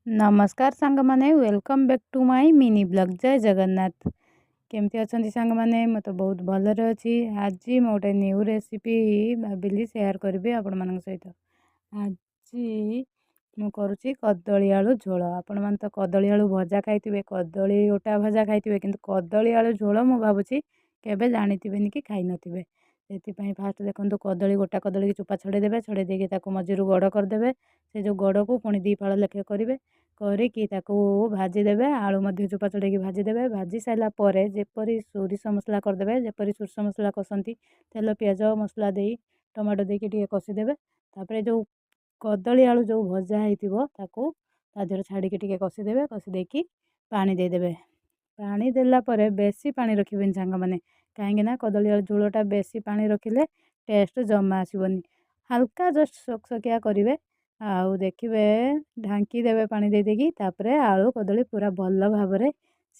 नमस्कार सांगमाने welcome back to my mini blog. जय जगन्नाथ। केमती अच्छा सांगमाने मैं तो बहुत भलरे अच्छी। आज मैं गोटे न्यू रेसिपी भाविली शेयर करी आपण मान सहित। आज ମୁଁ କରୁଛି କଦଳୀ ଆଳୁ ଝୋଳ। ଆପଣମାନେ ତ କଦଳୀ ଆଳୁ ଭଜା ଖାଇଥିବେ, କଦଳୀ ଗୋଟା ଭଜା ଖାଇଥିବେ, କିନ୍ତୁ କଦଳୀ ଆଳୁ ଝୋଳ ମୁଁ ଭାବୁଛି କେବେ ଜାଣିଥିବେନି କି ଖାଇନଥିବେ। ସେଥିପାଇଁ ଫାଷ୍ଟ ଦେଖନ୍ତୁ, କଦଳୀ ଗୋଟା କଦଳୀକି ଚୋପା ଛଡ଼େଇ ଦେବେ। ଛଡ଼େଇ ଦେଇକି ତାକୁ ମଝିରୁ ଗଡ଼ କରିଦେବେ। ସେ ଯେଉଁ ଗଡ଼କୁ ପୁଣି ଦୁଇ ଫାଳ ଲେଖେ କରିବେ। କରିକି ତାକୁ ଭାଜିଦେବେ। ଆଳୁ ମଧ୍ୟ ଚୋପା ଛଡ଼େଇକି ଭାଜିଦେବେ। ଭାଜି ସାରିଲା ପରେ ଯେପରି ସୋରିଷ ମସଲା କରିଦେବେ, ଯେପରି ସୋରିଷ ମସଲା କଷନ୍ତି, ତେଲ ପିଆଜ ମସଲା ଦେଇ ଟମାଟୋ ଦେଇକି ଟିକେ କଷିଦେବେ। ତାପରେ ଯେଉଁ କଦଳୀ ଆଳୁ ଯେଉଁ ଭଜା ହେଇଥିବ ତାକୁ ତା ଦେହରେ ଛାଡ଼ିକି ଟିକେ କଷିଦେବେ। କଷି ଦେଇକି ପାଣି ଦେଇଦେବେ। ପାଣି ଦେଲା ପରେ ବେଶୀ ପାଣି ରଖିବେନି ସାଙ୍ଗମାନେ, କାହିଁକି ନା କଦଳୀ ଆଳୁ ଝୋଳଟା ବେଶୀ ପାଣି ରଖିଲେ ଟେଷ୍ଟ ଜମା ଆସିବନି। ହାଲକା ଜଷ୍ଟ ସକସକିଆ କରିବେ। ଆଉ ଦେଖିବେ ଢାଙ୍କି ଦେବେ ପାଣି ଦେଇକି। ତାପରେ ଆଳୁ କଦଳୀ ପୁରା ଭଲ ଭାବରେ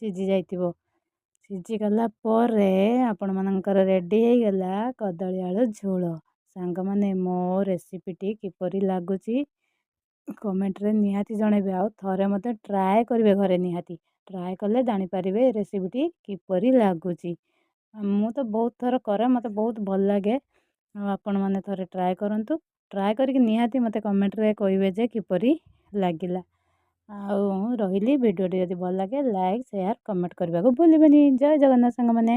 ସିଝି ଯାଇଥିବ। ସିଝିଗଲା ପରେ ଆପଣମାନଙ୍କର ରେଡ଼ି ହେଇଗଲା କଦଳୀ ଆଳୁ ଝୋଳ। ସାଙ୍ଗମାନେ ମୋ ରେସିପିଟି କିପରି ଲାଗୁଛି କମେଣ୍ଟରେ ନିହାତି ଜଣେଇବେ। ଆଉ ଥରେ ମୋତେ ଟ୍ରାଏ କରିବେ ଘରେ, ନିହାତି ଟ୍ରାଏ କଲେ ଜାଣିପାରିବେ ରେସିପିଟି କିପରି ଲାଗୁଛି। ମୁଁ ତ ବହୁତ ଥର କରେ, ମୋତେ ବହୁତ ଭଲ ଲାଗେ। ଆଉ ଆପଣମାନେ ଥରେ ଟ୍ରାଏ କରନ୍ତୁ। ଟ୍ରାଏ କରିକି ନିହାତି ମୋତେ କମେଣ୍ଟରେ କହିବେ ଯେ କିପରି ଲାଗିଲା। ଆଉ ରହିଲି, ଭିଡ଼ିଓଟି ଯଦି ଭଲ ଲାଗେ ଲାଇକ୍ ସେୟାର କମେଣ୍ଟ କରିବାକୁ ଭୁଲିବେନି। ଜୟ ଜଗନ୍ନାଥ ସାଙ୍ଗମାନେ।